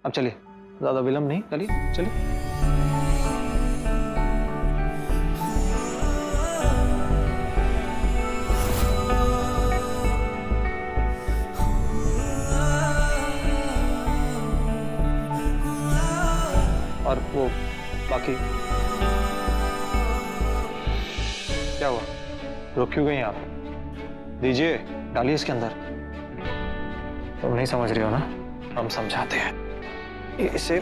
अब चलिए, ज्यादा विलंब नहीं, चलिए चलिए। और वो बाकी क्या हुआ? रुक क्यों गई आप? दीजिए, डालिए इसके अंदर। तुम नहीं समझ रही हो ना, हम समझाते हैं इसे।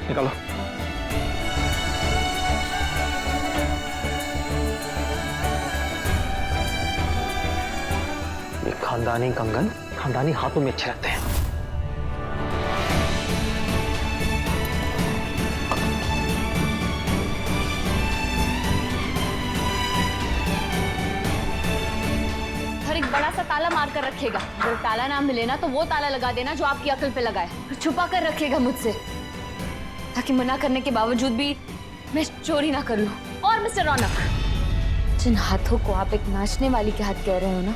निकालो। ये खानदानी कंगन खानदानी हाथों में अच्छे रहते हैं। और एक बड़ा सा ताला मार कर रखेगा। अगर ताला ना मिले ना तो वो ताला लगा देना जो आपकी अकल पे लगा है। और छुपा कर रखेगा मुझसे, ताकि मना करने के बावजूद भी मैं चोरी ना कर लूं। और मिस्टर रौनक, जिन हाथों को आप एक नाचने वाली के हाथ कह रहे हो ना,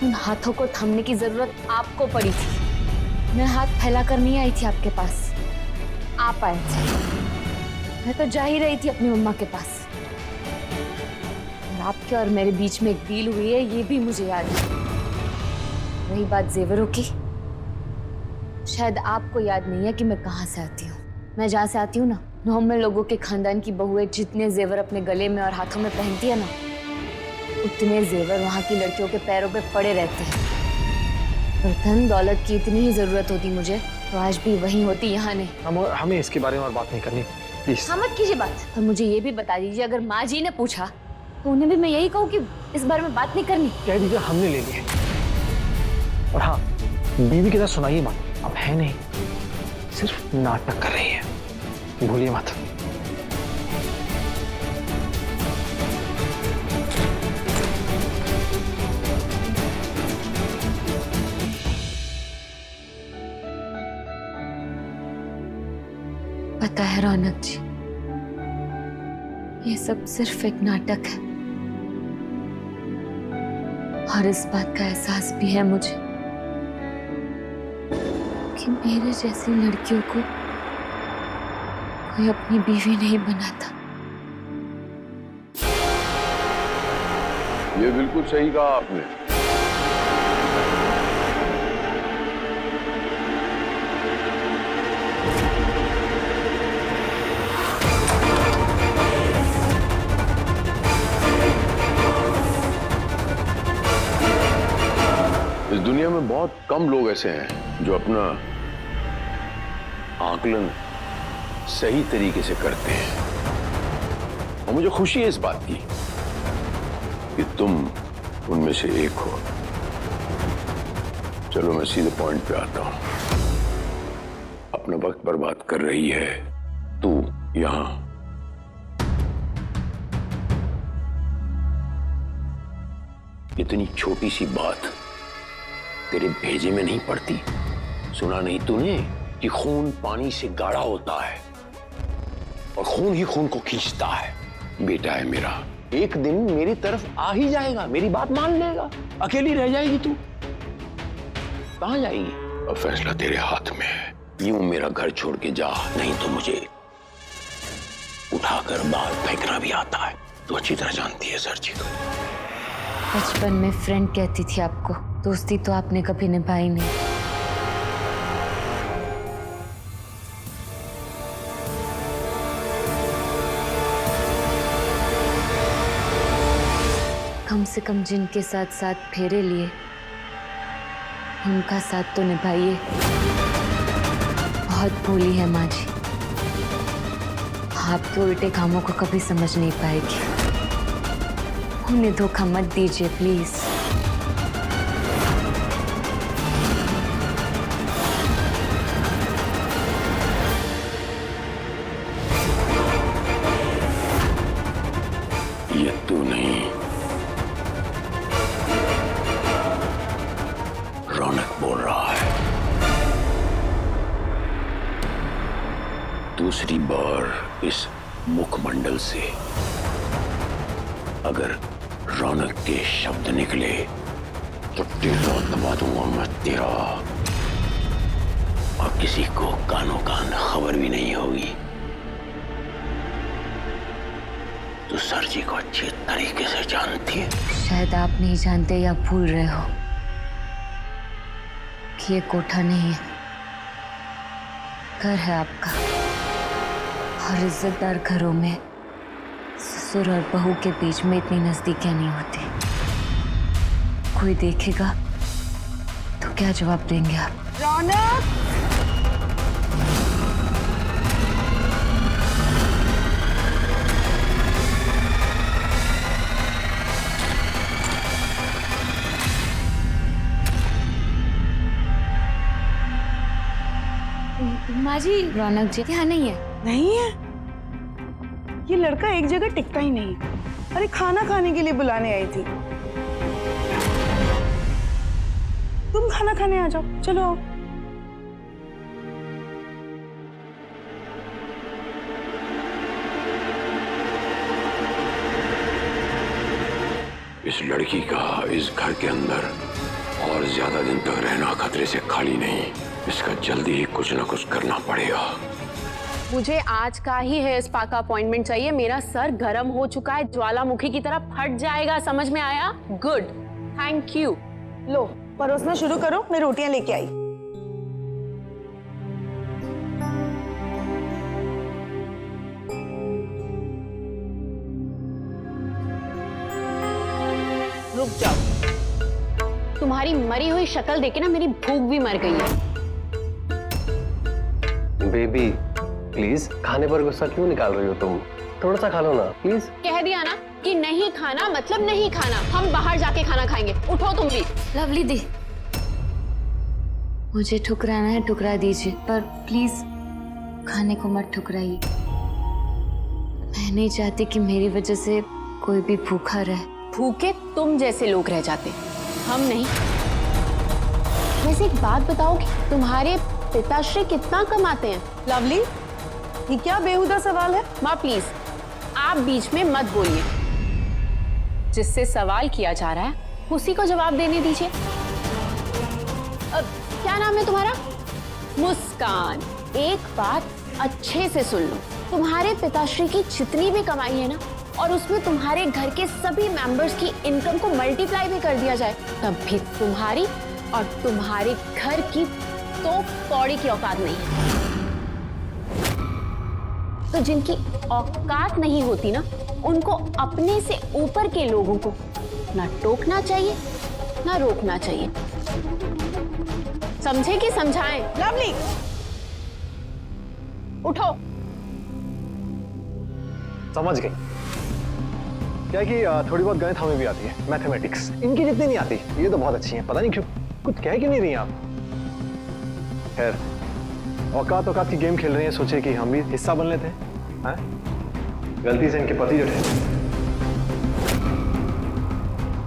उन हाथों को थामने की जरूरत आपको पड़ी थी। मैं हाथ फैलाकर नहीं आई थी आपके पास, आप आए थे। मैं तो जा ही रही थी अपनी मम्मा के पास। और आपके और मेरे बीच में एक डील हुई है, ये भी मुझे याद है। रही बात जेवरों की, शायद आपको याद नहीं है कि मैं कहाँ से आती हूँ। मैं जहाँ से आती हूँ ना, नॉर्मल लोगों के खानदान की बहुएं जितने जेवर अपने गले में और हाथों में पहनती है ना, उतने जेवर वहाँ की लड़कियों के पैरों पे पड़े रहते हैं। और धन दौलत की इतनी ही जरूरत होती मुझे तो आज भी वही होती, यहाँ नहीं। हमें इसके बारे में और बात नहीं करनी, प्लीज। हाँ, मत कीजिए बात। और मुझे ये भी बता दीजिए, अगर माँ जी ने पूछा तो उन्हें भी मैं यही कहूँ कि इस बारे में बात नहीं करनी? कह दीजिए हमने ले लिए। और हाँ, बीवी के साथ सुनाइए मत, अब है नहीं, सिर्फ नाटक कर रही है, भूलिए मत। पता है रौनक जी, ये सब सिर्फ एक नाटक है। और इस बात का एहसास भी है मुझे कि मेरे जैसी लड़कियों को कोई अपनी बीवी नहीं बनाता। ये बिल्कुल सही कहा आपने। इस दुनिया में बहुत कम लोग ऐसे हैं जो अपना आकलन सही तरीके से करते हैं, और मुझे खुशी है इस बात की कि तुम उनमें से एक हो। चलो मैं सीधे पॉइंट पे आता हूं। अपना वक्त बर्बाद कर रही है तू यहां। इतनी छोटी सी बात तेरे भेजे में नहीं पड़ती। सुना नहीं तूने कि खून पानी से गाढ़ा होता है और खून ही खून को खींचता है। बेटा है मेरा, एक दिन मेरी तरफ आ ही जाएगा, मेरी बात मान लेगा। अकेली रह जाएगी तू, कहां जाएगी? अब फैसला तेरे हाथ में है। यूं मेरा घर छोड़ के जा, नहीं तो मुझे उठाकर बाहर फेंकना भी आता है। तू अच्छी तरह जानती है सर जी को। बचपन में फ्रेंड कहती थी आपको, दोस्ती तो आपने कभी निभाई नहीं। कम से कम जिनके साथ साथ फेरे लिए, उनका साथ तो निभाइए। बहुत भोली है माँ जी, आपके उल्टे कामों को कभी समझ नहीं पाएगी। उन्हें धोखा मत दीजिए प्लीज। ये तू नहीं, रौनक बोल रहा है। दूसरी बार इस मुखमंडल से अगर रौनक के शब्द निकले तो टेढ़ा दबा दूंगा मैं तेरा, और किसी को कानों कान खबर भी नहीं होगी। तू सर जी को अच्छी तरीके से जानती है। शायद आप नहीं जानते या भूल रहे हो कि ये कोठा नहीं है, घर है आपका। और इज्जतदार घरों में ससुर और बहू के बीच में इतनी नजदीकियां नहीं होती। कोई देखेगा तो क्या जवाब देंगे आप? रौनक, माँ जी, रौनक जी यहाँ नहीं है। नहीं है? ये लड़का एक जगह टिकता ही नहीं। अरे खाना खाने के लिए बुलाने आई थी। तुम खाना खाने आ जाओ, चलो। इस लड़की का इस घर के अंदर और ज्यादा दिन तक रहना खतरे से खाली नहीं। इसका जल्दी ही कुछ ना कुछ करना पड़ेगा। मुझे आज का ही हेयर स्पा का अपॉइंटमेंट चाहिए। मेरा सर गर्म हो चुका है, ज्वालामुखी की तरह फट जाएगा। समझ में आया? Good, thank you. लो परोसना शुरू करो, मैं रोटियां लेके आई। रुक जाओ, तुम्हारी मरी हुई शक्ल देख के ना मेरी भूख भी मर गई है। बेबी प्लीज, खाने पर गुस्सा क्यों निकाल रही हो तुम? थोड़ा सा खा लो ना प्लीज। कह दिया ना कि नहीं खाना मतलब नहीं खाना। हम बाहर जाके खाना खाएंगे। उठो तुम भी। लवली दी, मुझे ठुकराना है ठुकरा दीजिए, पर प्लीज खाने को मत ठुकराइए। मैं नहीं चाहती कि मेरी वजह से कोई भी भूखा रहे। भूखे तुम जैसे लोग रह जाते, हम नहीं। वैसे एक बात बताओ कि तुम्हारे पिताश्री कितना कमाते हैं? लवली, ये क्या बेहुदा सवाल है? माँ प्लीज आप बीच में मत बोलिए। जिससे सवाल किया जा रहा है उसी को जवाब देने दीजिए। क्या नाम है तुम्हारा? मुस्कान। एक बात अच्छे से सुन लो, तुम्हारे पिताश्री की जितनी भी कमाई है ना, और उसमें तुम्हारे घर के सभी मेंबर्स की इनकम को मल्टीप्लाई भी कर दिया जाए, तब भी तुम्हारी और तुम्हारे घर की तो कौड़ी की औकात नहीं है। तो जिनकी औकात नहीं होती ना, उनको अपने से ऊपर के लोगों को ना टोकना चाहिए ना रोकना चाहिए। समझे कि समझाएं? लवली, उठो। समझ गई। क्या है कि थोड़ी बहुत गणित हमें भी आती है, मैथमेटिक्स। इनकी जितनी नहीं आती। ये तो बहुत अच्छी है, पता नहीं क्यों कुछ कह क्यों नहीं रही आप। खैर, औकात औकात की गेम खेल रही है, सोचे कि हम भी हिस्सा बन लेते हैं। गलती से इनके पति जो थे।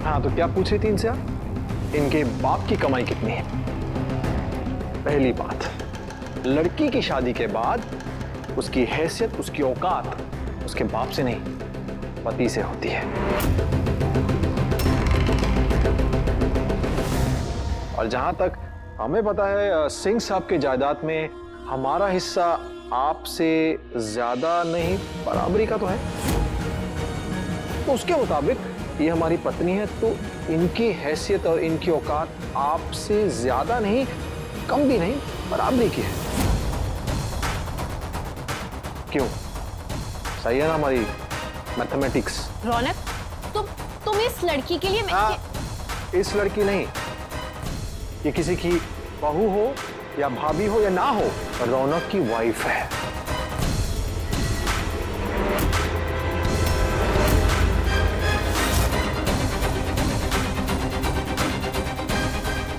हाँ, तो क्या पूछ रही थी इनसे आप? इनके बाप की कमाई कितनी है? पहली बात, लड़की की शादी के बाद उसकी हैसियत, उसकी औकात उसके बाप से नहीं, पति से होती है। और जहां तक हमें पता है, सिंह साहब के जायदाद में हमारा हिस्सा आपसे ज्यादा नहीं, बराबरी का तो है। तो उसके मुताबिक ये हमारी पत्नी है, तो इनकी हैसियत और इनकी औकात आपसे ज्यादा नहीं, कम भी नहीं, बराबरी की है। क्यों? सही है ना हमारी मैथमेटिक्स? रौनक, तुम इस लड़की के लिए इस लड़की नहीं, ये किसी की बहू हो या भाभी हो या ना हो, रौनक की वाइफ है।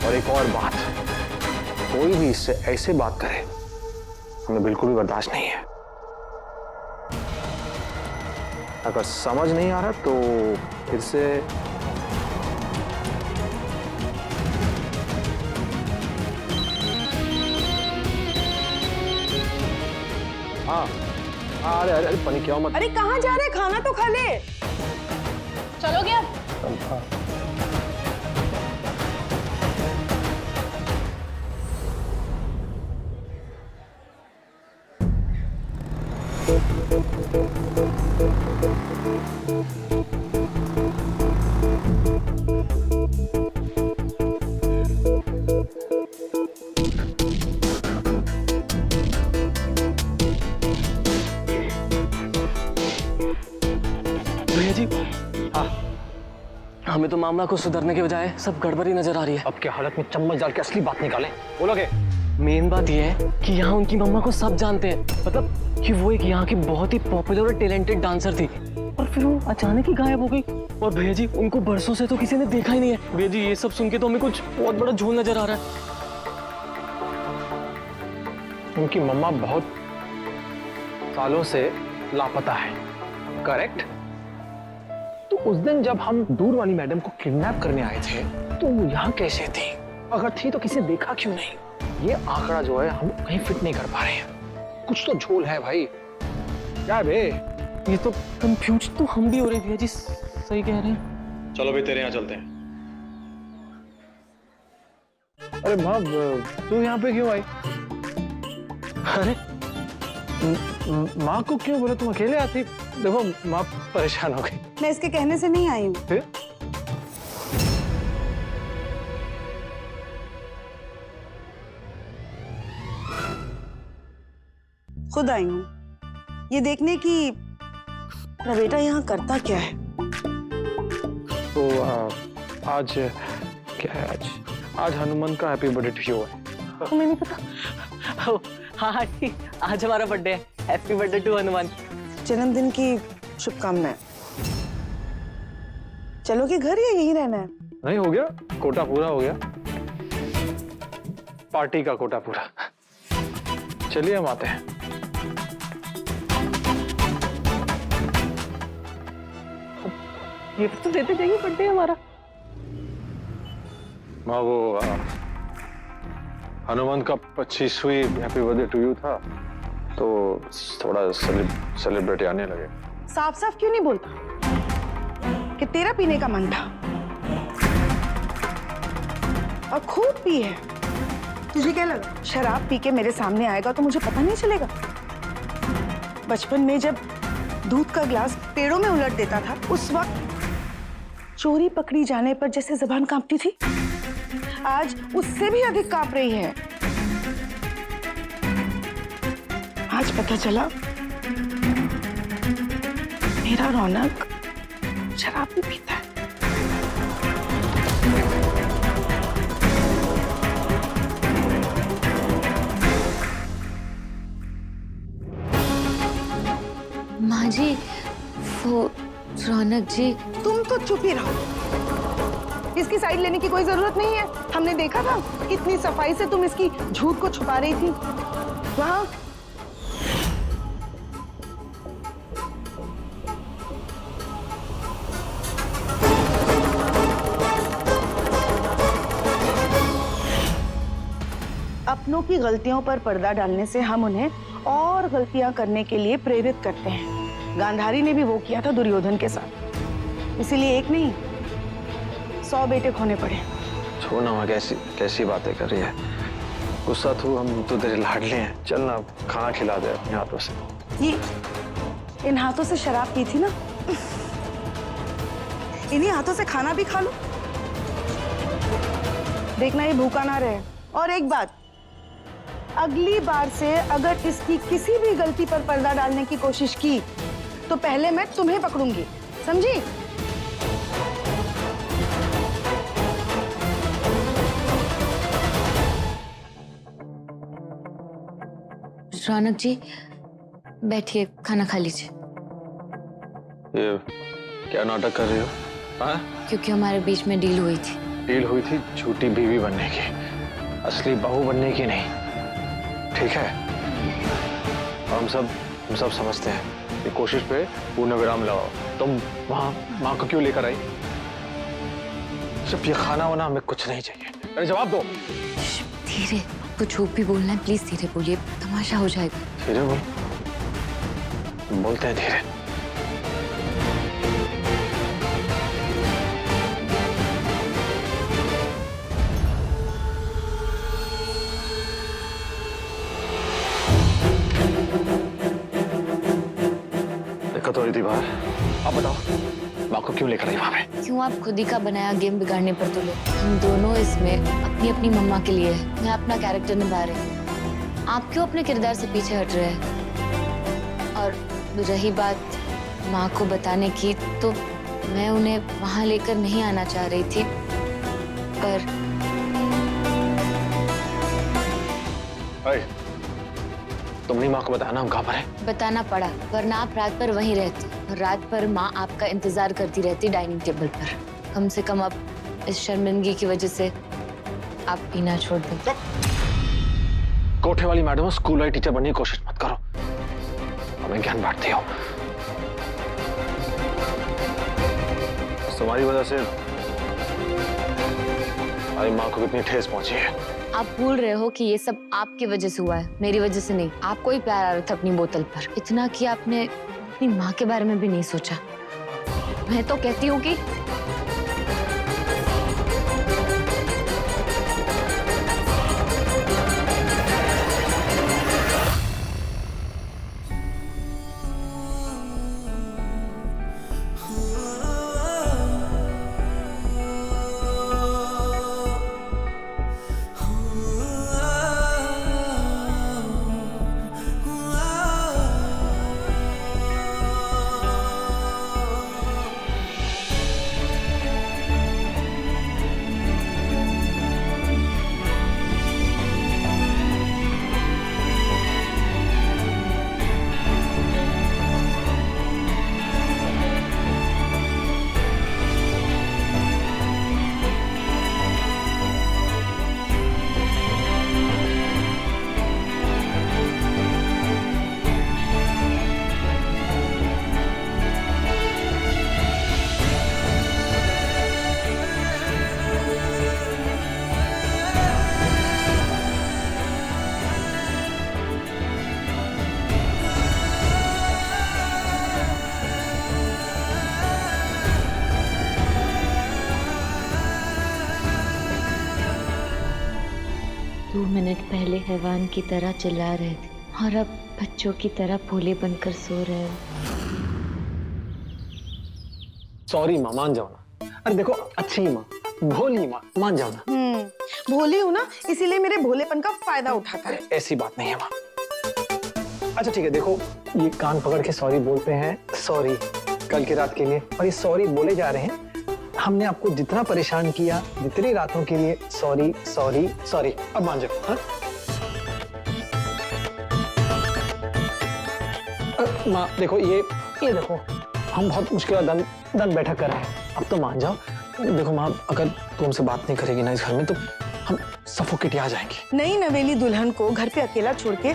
और एक और बात, कोई भी इससे ऐसे बात करे हमें बिल्कुल भी बर्दाश्त नहीं है। अगर समझ नहीं आ रहा तो फिर से हाँ, अरे अरे अरे पनी क्या मत। अरे कहाँ जा रहे? खाना तो खा ले। भैया जी, हाँ, हमें तो मामला को सुधरने के बजाय सब गड़बड़ी नजर आ रही है। अब के हालत में चम्मच डाल के असली बात निकालें। बोलोगे? मेन बात यह है कि यहाँ उनकी मम्मा को सब जानते हैं, मतलब कि वो एक यहाँ की बहुत ही पॉपुलर और टैलेंटेड डांसर थी, और फिर वो अचानक ही गायब हो गई। और भैया जी, उनको बरसों से तो किसी ने देखा ही नहीं है। भैया जी, ये सब सुन के तो हमें कुछ बहुत बड़ा झोल नजर आ रहा है। उनकी मम्मा बहुत सालों से लापता है, करेक्ट? तो उस दिन जब हम दूर वाली मैडम को किडनैप करने आए थे तो वो यहाँ कैसे थी? अगर थी तो किसी ने देखा क्यों नहीं? ये आंकड़ा जो है हम कहीं फिट नहीं कर पा रहे हैं। कुछ तो झोल है भाई। क्या है बे? ये तो कंफ्यूज तो हम भी हो रहे हैं। भैया जी सही कह रहे हैं। चलो भी तेरे यहाँ चलते हैं। अरे माँ, तू यहाँ पे क्यों आई? अरे माँ को क्यों बोला? तुम अकेले आती। देखो माँ परेशान हो गई। मैं इसके कहने से नहीं आई हूँ। फिर? खुद आई हूँ ये देखने की मेरा बेटा यहाँ करता क्या है। तो आज क्या है? आज हनुमान का हैप्पी बर्थडे टू यू है। तुम्हें नहीं पता? हाँ जी, आज हमारा बर्थडे है। Happy birthday to Hanuman. जन्मदिन की शुभकामनाएं। चलोगे घर या यहीं रहना है? नहीं, हो गया, कोटा पूरा हो गया। पार्टी का कोटा पूरा। चलिए हम आते हैं। ये तो देते जाइए, बर्थडे हमारा। माँ, वो हनुमान का 25वीं हैप्पी बर्थडे टू यू था, तो थोड़ा सेलिब्रेट आने लगे। साफ साफ क्यों नहीं बोलता कि तेरा पीने का मन था और खूब पी है? तुझे क्या लगा शराब पी के मेरे सामने आएगा तो मुझे पता नहीं चलेगा? बचपन में जब दूध का ग्लास पेड़ों में उलट देता था उस वक्त चोरी पकड़ी जाने पर जैसे जुबान कांपती थी, आज उससे भी अधिक कांप रही है। आज पता चला मेरा रौनक शराब भी पीता है। माँ जी, वो रौनक जी। तुम तो चुप ही रहो। इसकी साइड लेने की कोई जरूरत नहीं है। हमने देखा था कितनी सफाई से तुम इसकी झूठ को छुपा रही थी वहां। अपनों की गलतियों पर पर्दा डालने से हम उन्हें और गलतियां करने के लिए प्रेरित करते हैं। गांधारी ने भी वो किया था दुर्योधन के साथ। इसीलिए एक नहीं 100 बेटे खोने पड़े। छोड़ना, वहाँ कैसी बातें कर रही है? गुस्सा तू, हम तो तेरे लाडले हैं। चल ना, खाना खिला दे अपने हाथों से। ये इन हाथों से शराब पी थी ना, इन्हीं हाथों से खाना भी खा लो। देखना ये भूखा ना रहे। और एक बात, अगली बार से अगर इसकी किसी भी गलती पर पर्दा डालने की कोशिश की तो पहले मैं तुम्हें पकड़ूंगी, समझी? रौनक जी बैठिए, खाना खा लीजिए। ये क्या नाटक कर रही हो? हाँ? क्योंकि हमारे बीच में डील हुई थी। डील हुई थी झूठी बीवी बनने की, असली बहू बनने की नहीं, ठीक है? हम सब समझते हैं। ये कोशिश पे पूर्ण विराम लगाओ। तुम वहां माँ को क्यों लेकर आई? सिर्फ ये खाना वाना हमें कुछ नहीं चाहिए। अरे जवाब दो। धीरे, आपको जो भी बोलना है प्लीज धीरे बोलिए, तमाशा हो जाएगा। धीरे बोल। बोलते हैं धीरे। दिक्कत हो रही थी बाहर, अब बताओ, माँ को क्यों लेकर आई वहां पे? क्यों आप खुद ही का बनाया गेम बिगाड़ने पर तुले? हम दोनों इसमें अपनी अपनी मम्मा के लिए है। मैं अपना कैरेक्टर निभा रही हूँ, आप क्यों अपने किरदार से पीछे हट रहे हैं? और रही बात माँ को बताने की, तो मैं उन्हें वहां लेकर नहीं आना चाह रही थी, पर अरे, तुमने माँ को बताया ना हम कहाँ पर हैं? बताना पड़ा, वरना आप रात पर वहीं रहती और रात पर माँ आपका इंतजार करती रहती डाइनिंग टेबल पर। कम से कम अब इस शर्मिंदगी की वजह से आप पीना छोड़ दें। कोठे वाली मैडम, स्कूल वाली टीचर बनने की कोशिश मत करो, हमें ज्ञान बांटती हो। तुम्हारी वजह से हमारी माँ को कितनी ठेस पहुंची है। आप भूल रहे हो कि ये सब आपकी वजह से हुआ है, मेरी वजह से नहीं। आपको ही प्यार आ रहा था अपनी बोतल पर, इतना कि आपने अपनी माँ के बारे में भी नहीं सोचा। मैं तो कहती हूँ कि दो मिनट पहले हैवान की तरह चिल्ला रहे थे और अब बच्चों की तरह भोले बनकर सो रहे हो। सॉरी माँ, मान जाओ ना। अरे देखो, अच्छी माँ, भोली माँ, मान जाओ ना। भोली हूँ ना, इसीलिए मेरे भोलेपन का फायदा उठाता है। ऐसी बात नहीं है माँ। अच्छा ठीक है, देखो ये कान पकड़ के सॉरी बोलते हैं, सॉरी कल की रात के लिए, और ये सॉरी बोले जा रहे हैं। हमने आपको जितना परेशान किया, जितनी रातों के लिए, सॉरी सॉरी सॉरी। अब मान जाओ। हाँ? माँ देखो, ये देखो, हम बहुत मुश्किल दन बैठक कर रहे हैं, अब तो मान जाओ। देखो माँ, अगर तू हमसे बात नहीं करेगी ना इस घर में, तो हम सफोकेट आ जाएंगे। नई नवेली दुल्हन को घर पे अकेला छोड़ के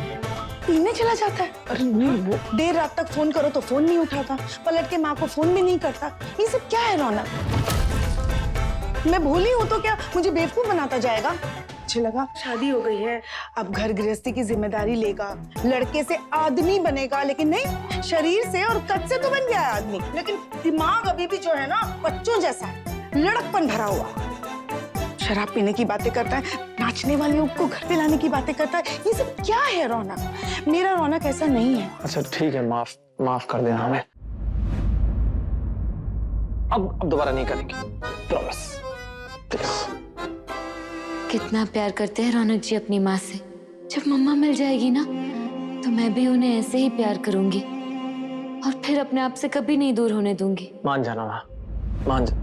पीने चला जाता है। अरे नहीं, वो देर रात तक फोन करो तो फोन नहीं उठाता, पलट के माँ को फोन भी नहीं करता। ये सब क्या है रौनक? मैं भोली हूँ तो क्या मुझे बेवकूफ बनाता जाएगा? मुझे लगा शादी हो गई है, अब घर गृहस्थी की जिम्मेदारी लेगा, लड़के से आदमी बनेगा, लेकिन नहीं, शरीर से और कद से तो बन गया है आदमी, लेकिन दिमाग अभी भी जो है ना बच्चों जैसा है, लड़कपन भरा हुआ। शराब पीने की बातें करता है, नाचने वालियों को घर पे लाने की बातें करता है। ये सब क्या है रौनक? मेरा रौनक ऐसा नहीं है। अच्छा ठीक है, माफ कर देना हमें। अब दोबारा नहीं करेंगे, प्रॉमिस। कितना प्यार करते हैं रौनक जी अपनी माँ से। जब मम्मा मिल जाएगी ना, तो मैं भी उन्हें ऐसे ही प्यार करूंगी और फिर अपने आप से कभी नहीं दूर होने दूंगी। मान जाना माँ, मान जा।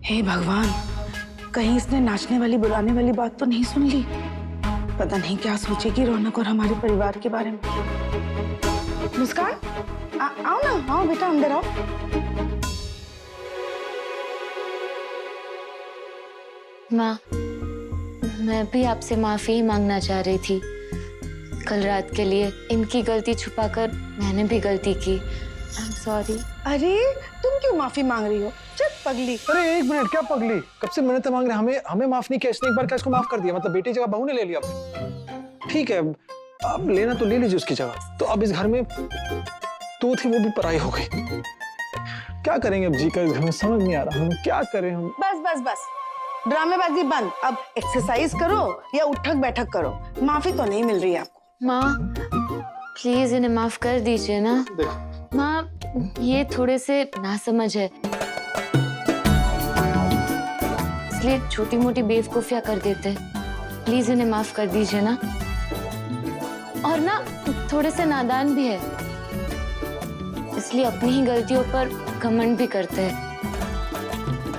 हे भगवान, कहीं इसने नाचने वाली बुलाने वाली बात तो नहीं सुन ली? पता नहीं क्या सोचेगी रौनक और हमारे परिवार के बारे में। मुस्कान, आओ ना, आओ बेटा, अंदर आओ। माँ, मैं भी आपसे माफी ही मांगना चाह रही थी। कल रात के लिए इनकी गलती छुपाकर मैंने भी गलती की। I'm sorry। अरे तुम क्यों माफी मांग रही हो? चल पगली। अरे एक मिनट, क्या पगली? कब से मिन्नतें मांग रहे? हमें माफ नहीं किया इसने, एक बार क्या इसको माफ कर दिया? मतलब बेटी जगह बहू ने ले लिया। ठीक है, अब लेना तो ले लीजिए उसकी जगह। तो अब इस घर में तू थी, वो भी पराई हो गई। क्या करेंगे अब जी का इस घर में, समझ नहीं आ रहा हमें क्या करें हम। बस बस बस, ड्रामेबाजी बंद। अब एक्सरसाइज करो या उठक बैठक करो, माफी तो नहीं मिल रही आपको। माँ प्लीज इन्हें माफ कर दीजिए ना। देखो माँ, ये थोड़े से नासमझ है, इसलिए छोटी मोटी बेवकूफियां कर देते हैं। प्लीज इन्हें माफ कर दीजिए ना। और ना थोड़े से नादान भी है, इसलिए अपनी ही गलतियों पर घमंड भी करते हैं।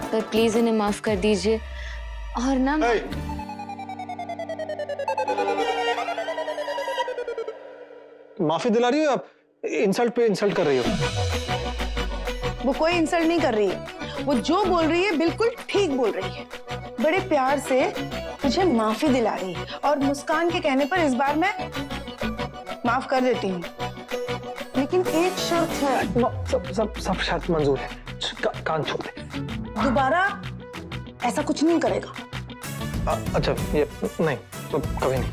पर प्लीज इन्हें माफ कर दीजिए। और ना माफी दिला रही हो आप, इंसल्ट पे इंसल्ट कर रही हो। वो कोई इंसल्ट नहीं कर रही है, वो जो बोल रही है बिल्कुल ठीक बोल रही है। बड़े प्यार से मुझे माफी दिला रही है और मुस्कान के कहने पर इस बार मैं माफ कर देती हूँ, लेकिन एक शर्त है। सब शर्त मंजूर है। कान छोड़ दे। दोबारा ऐसा कुछ नहीं करेगा। अच्छा ये नहीं, तो कभी नहीं।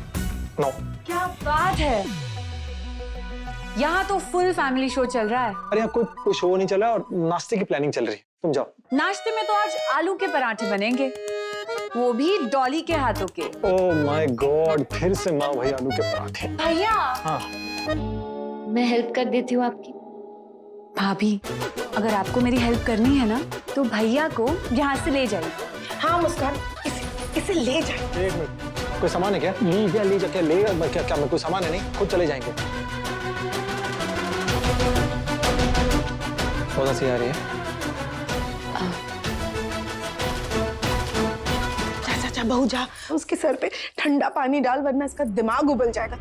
नो। क्या बात है, यहाँ तो फुल फैमिली शो चल रहा है। अरे यहाँ कोई शो नहीं चल रहा और नाश्ते की प्लानिंग चल रही है। तुम जाओ। नाश्ते में तो आज आलू के पराठे बनेंगे, वो भी डॉली के हाथों के। ओह माय गॉड, फिर से माँ भाई आलू के पराठे। भैया। हाँ मैं हेल्प कर देती हूँ आपकी। भाभी, अगर आपको मेरी हेल्प करनी है ना तो भैया को यहाँ से ले जाइए। हाँ मुस्कान, इसे ले जाए। एक मिनट, कोई सामान है क्या? ले जा क्या? ले क्या मैं कोई सामान है? नहीं, खुद चले जाएंगे। बहुत हंसी आ रही है। जा बहू जा, उसके सर पे ठंडा पानी डाल वरना इसका दिमाग उबल जाएगा।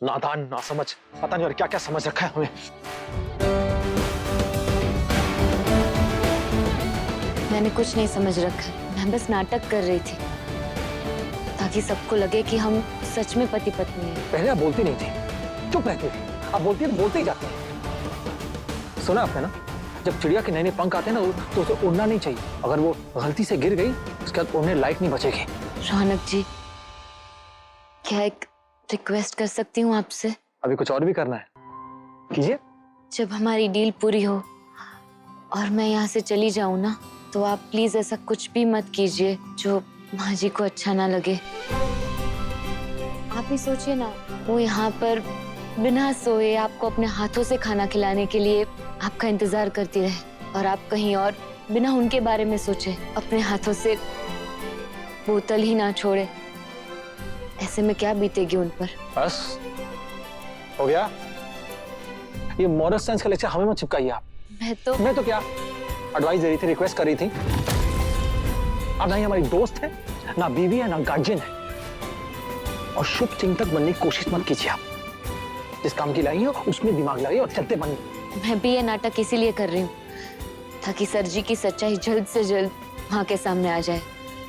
नादान, नासमझ, पता नहीं और क्या क्या समझ रखा है हमें। मैंने कुछ नहीं समझ रखा, मैं बस नाटक कर रही थी ताकि सबको लगे कि हम सच में पति पत्नी हैं। पहले आप बोलती नहीं थी, चुप रहती थी। आप बोलती है तो बोलते ही जाते हैं। सुना आपने ना, जब चिड़िया के नए नए पंख आते हैं ना तो उसे उड़ना नहीं चाहिए। अगर वो गलती से गिर गई उसके बाद उड़ने लायक नहीं बचेगी। रौनक जी, क्या एक रिक्वेस्ट कर सकती हूँ आपसे? अभी कुछ और भी करना है, कीजिए। जब हमारी डील पूरी हो और मैं यहाँ से चली जाऊँ ना, तो आप प्लीज ऐसा कुछ भी मत कीजिए जो माँ जी को अच्छा ना लगे। आप ही सोचिए ना, वो यहाँ पर बिना सोए आपको अपने हाथों से खाना खिलाने के लिए आपका इंतजार करती रहे और आप कहीं और बिना उनके बारे में सोचे अपने हाथों से बोतल ही ना छोड़े। ऐसे में क्या बीतेगी उन पर? बस हो गया। ये मॉरल साइंस का लेक्चर हमें मत चिपकाइए आप। मैं तो क्या एडवाइस दे रही थी, रिक्वेस्ट कर रही थी। अब ना ही हमारी दोस्त है, ना बीवी है, ना गार्जियन है। और शुभ चिंतक बनने की कोशिश मत कीजिए आप। जिस काम की लाई हो उसमें दिमाग लगाइए और चलते बनिए। मैं भी ये नाटक इसीलिए कर रही हूँ ताकि सर जी की सच्चाई जल्द से जल्द माँ के सामने आ जाए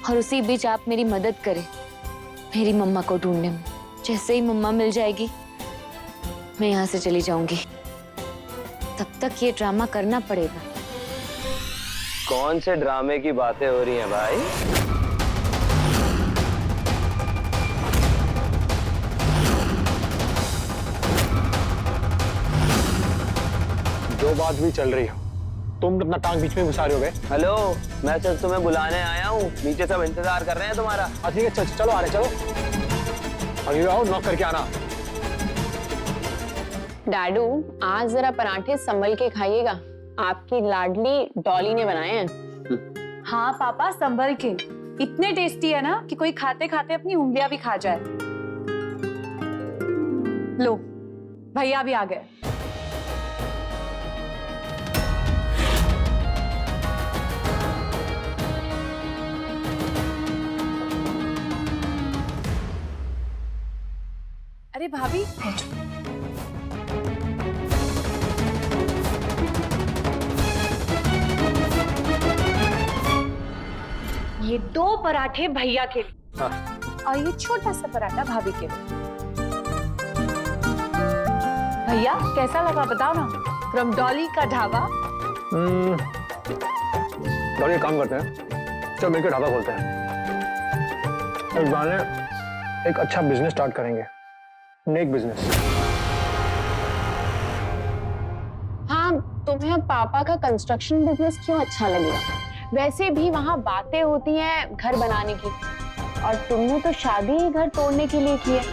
और उसी बीच आप मेरी मदद करें मेरी मम्मा को ढूंढने में। जैसे ही मम्मा मिल जाएगी मैं यहाँ से चली जाऊंगी। तब तक ये ड्रामा करना पड़ेगा। कौन से ड्रामे की बातें हो रही हैं भाई? जो बात भी चल रही हो, तुम अपना टांग बीच में घुसा रहे हो गए। हेलो, मैं सिर्फ तुम्हें बुलाने आया हूँ, नीचे सब इंतजार कर रहे हैं तुम्हारा। ठीक है, चलो आ रहे, चलो अभी आओ, नॉक करके आना। डाडू, आज जरा पराठे संभल के खाइएगा, आपकी लाडली डॉली ने बनाए हैं। हाँ पापा, संभल के। इतने टेस्टी है ना कि कोई खाते खाते अपनी उंगलियां भी खा जाए। लो, भैया भी आ गए। अरे भाभी, ये 2 पराठे भैया के लिए। हाँ। और ये छोटा सा पराठा भाभी के लिए। भैया कैसा लगा बताओ ना, फ्रॉम डॉली का ढाबा। चलो एक काम करते हैं, चल मिलकर ढाबा खोलते हैं। इस बहाने एक अच्छा बिजनेस स्टार्ट करेंगे, नेक बिजनेस। हाँ, तुम्हें पापा का कंस्ट्रक्शन बिजनेस क्यों अच्छा लगेगा? वैसे भी वहाँ बातें होती हैं घर बनाने की, और तुमने तो शादी ही घर तोड़ने के लिए की है।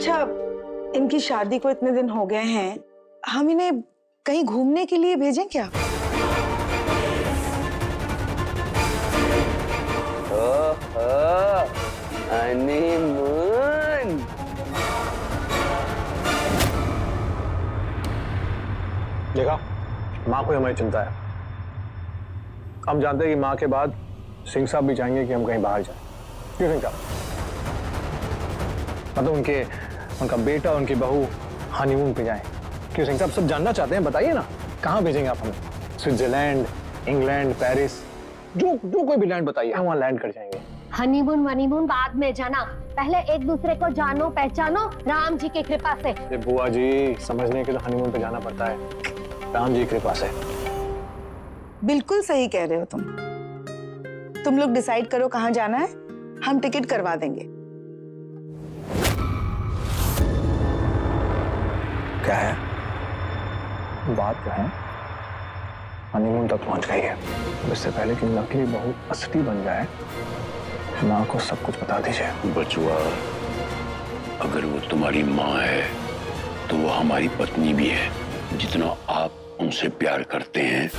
अच्छा, इनकी शादी को इतने दिन हो गए हैं, हम इन्हें कहीं घूमने के लिए भेजें क्या? हनीमून। देखा, माँ को हमारी चिंता है। हम जानते हैं कि माँ के बाद सिंह साहब भी चाहेंगे कि हम कहीं बाहर जाएं। क्यों सिंह साहब? मतलब उनका बेटा, उनकी बहू हनीमून पे जाएं। क्यों सिंह साहब? सब जानना चाहते हैं, बताइए ना, कहाँ भेजेंगे आप हमें? स्विट्जरलैंड, इंग्लैंड, पेरिस, जो कोई भी लैंड बताइए, हम वहाँ लैंड कर जाएंगे। हनीमून वनीमून बाद में जाना, पहले एक दूसरे को जानो पहचानो राम जी की कृपा से। अरे बुआ जी, समझने के लिए हनीमून पे जाना पड़ता है, राम जी की कृपा से। बिल्कुल सही कह रहे हो तुम लोग डिसाइड करो कहाँ जाना है, हम टिकट करवा देंगे। क्या है बात? जो है हनीमून तक पहुंच गई है। इससे पहले कि नकली बहू असली बन जाए, माँ को सब कुछ बता दीजिए। बचुआ, अगर वो तुम्हारी माँ है तो वो हमारी पत्नी भी है। जितना आप उनसे प्यार करते हैं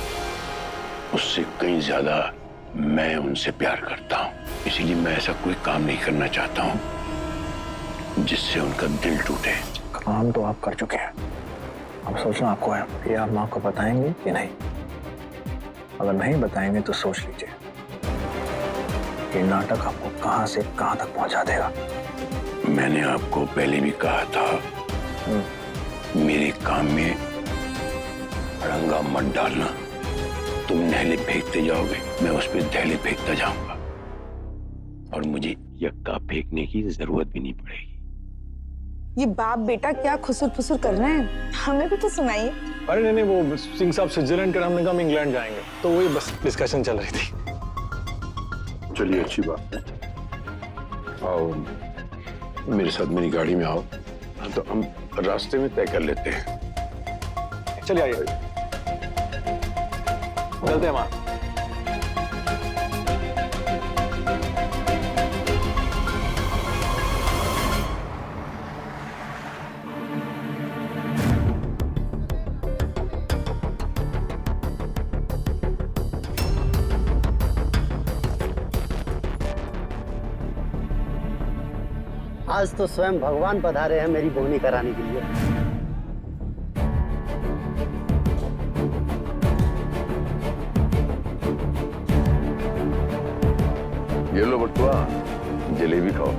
उससे कहीं ज्यादा मैं उनसे प्यार करता हूँ। इसीलिए मैं ऐसा कोई काम नहीं करना चाहता हूँ जिससे उनका दिल टूटे। काम तो आप कर चुके हैं, अब सोचना आपको है कि आप माँ को बताएंगे कि नहीं। अगर नहीं बताएंगे तो सोच लीजिए ये नाटक आपको कहां से कहां तक पहुंचा देगा। मैंने आपको पहले भी कहा था, मेरे काम में अड़ंगा मत डालना। तुम नहले फेंकते जाओगे, मैं उस पर धैले फेंकता जाऊंगा और मुझे यक्का फेंकने की जरूरत भी नहीं पड़ेगी। ये बाप बेटा क्या खुसुर फुसुर कर रहे हैं, हमें भी तो सुनाइए। अरे नहीं, वो सिंह साहब स्विट्जरलैंड कर, हमने कहा हम इंग्लैंड जाएंगे, तो वही बस डिस्कशन चल रही थी। चलिए, अच्छी बात है। आओ मेरे साथ, मेरी गाड़ी में आओ, तो हम रास्ते में तय कर लेते हैं। चलिए आइए, चलते हैं माँ। आज तो स्वयं भगवान पधारे हैं मेरी बोनी कराने के लिए। ये लो बटुआ, जलेबी खाओ।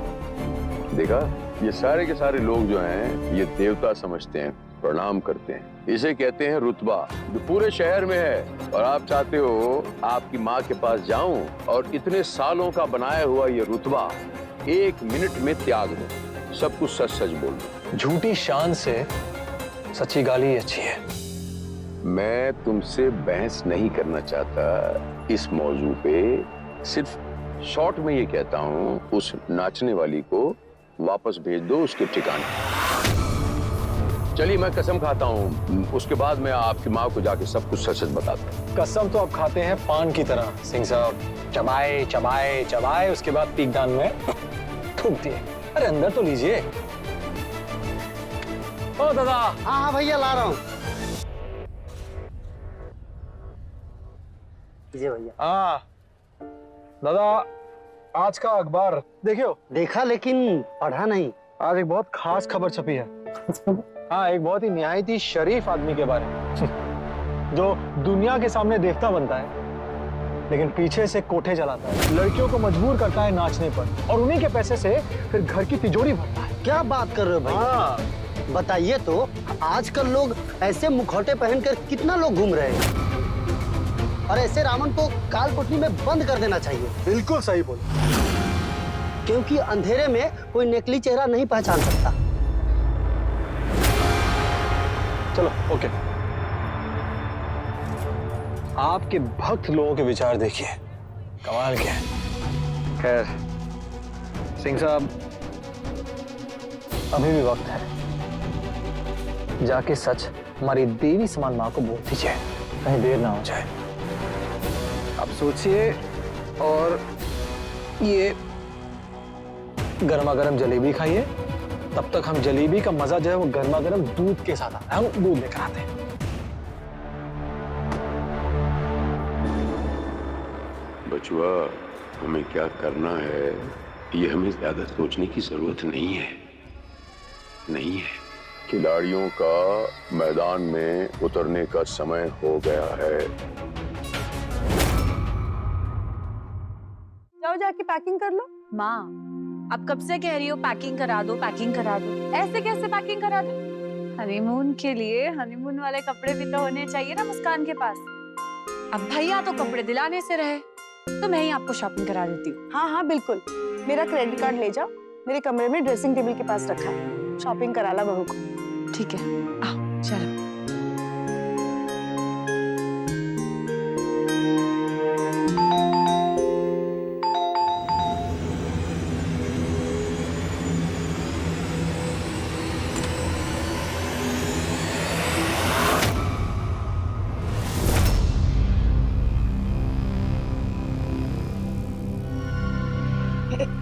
देखा, ये सारे के सारे लोग जो हैं ये देवता समझते हैं, प्रणाम करते हैं। इसे कहते हैं रुतबा, जो पूरे शहर में है। और आप चाहते हो आपकी माँ के पास जाऊं और इतने सालों का बनाया हुआ ये रुतबा 1 मिनट में त्याग दो, सब कुछ सच सच बोल दो। झूठी शान से सच्ची गाली अच्छी है। मैं तुमसे बहस नहीं करना चाहता इस मौजू पे, सिर्फ शॉर्ट में ये कहता हूँ, उस नाचने वाली को वापस भेज दो उसके ठिकाने। चलिए, मैं कसम खाता हूँ, उसके बाद मैं आपकी माँ को जाके सब कुछ सच सच बताता हूँ। कसम तो आप खाते हैं पान की तरह सिंह साहब, चबाए चबाए चबाए, उसके बाद पीकदान में थूक दिए। अरे अंदर तो लीजिए। ओ दादा। हाँ भैया, ला रहा हूँ। लीजिए भैया। हाँ दादा, आज का अखबार देखियो? देखा, लेकिन पढ़ा नहीं। आज एक बहुत खास खबर छपी है। हाँ, एक बहुत ही निहायत ही शरीफ आदमी के बारे में, जो दुनिया के सामने देवता बनता है लेकिन पीछे से कोठे जलाता है, लड़कियों को मजबूर करता है नाचने पर, और उन्हीं के पैसे से फिर घर की तिजोरी भरता है। क्या बात कर रहे हो भाई? हाँ। बताइए तो, आजकल लोग ऐसे मुखौटे पहनकर कितना लोग घूम रहे हैं, और ऐसे रावण को कालकोठरी में बंद कर देना चाहिए। बिल्कुल सही बोला, क्योंकि अंधेरे में कोई नकली चेहरा नहीं पहचान सकता। चलो ओके। आपके भक्त लोगों के विचार देखिए, कमाल के हैं। खैर सिंह साहब, अभी भी वक्त है, जाके सच हमारी देवी समान माँ को बोल दीजिए, कहीं देर ना हो जाए। अब सोचिए, और ये गर्मा गर्म जलेबी खाइए तब तक हम जलेबी का मजा जो है वो गर्मा गर्म दूध के साथ आता है। हम दूध लेकर आते हैं। बचुआ, हमें क्या करना है ये हमें ज्यादा सोचने की जरूरत नहीं है। नहीं है। खिलाड़ियों का मैदान में उतरने का समय हो गया है। जाओ जाके पैकिंग कर लो। माँ, आप कब से कह रही हो पैकिंग करा दो, पैकिंग करा दो। ऐसे कैसे पैकिंग करा दो? हनीमून के लिए हनीमून वाले कपड़े भी तो होने चाहिए ना मुस्कान के पास। अब भैया तो कपड़े दिलाने से रहे, तो मैं ही आपको शॉपिंग करा देती हूँ। हाँ हाँ बिल्कुल, मेरा क्रेडिट कार्ड ले जाओ, मेरे कमरे में ड्रेसिंग टेबल के पास रखा है। शॉपिंग करा ला बहू को। ठीक है, आओ चलो।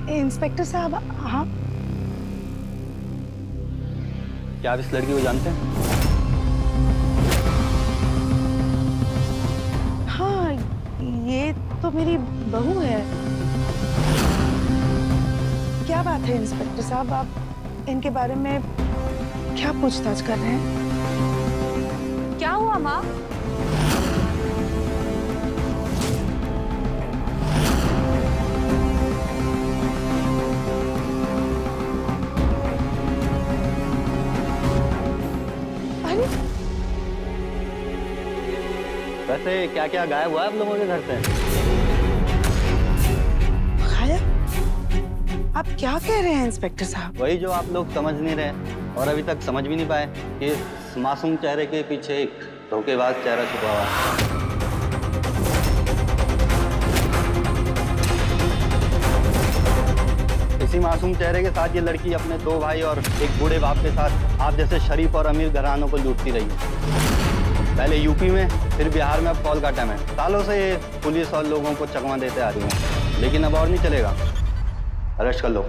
इंस्पेक्टर साहब, हाँ क्या आप इस लड़की को जानते हैं? हाँ, ये तो मेरी बहू है। क्या बात है इंस्पेक्टर साहब, आप इनके बारे में क्या पूछताछ कर रहे हैं? क्या हुआ माँ? वैसे क्या क्या गायब हुआ है आप लोगों के घर से? गायब? आप क्या कह रहे हैं इंस्पेक्टर साहब? वही जो आप लोग समझ नहीं रहे और अभी तक समझ भी नहीं पाए कि इस मासूम चेहरे के पीछे एक धोखेबाज चेहरा छुपा हुआ है। इसी मासूम चेहरे के साथ ये लड़की अपने 2 भाई और एक बूढ़े बाप के साथ आप जैसे शरीफ और अमीर घरानों को लूटती रही है। पहले यूपी में, फिर बिहार में, अब कोलकाता में। सालों से ये पुलिस और लोगों को चकमा देते आ रही है, लेकिन अब और नहीं चलेगा। अरेस्ट कर लो।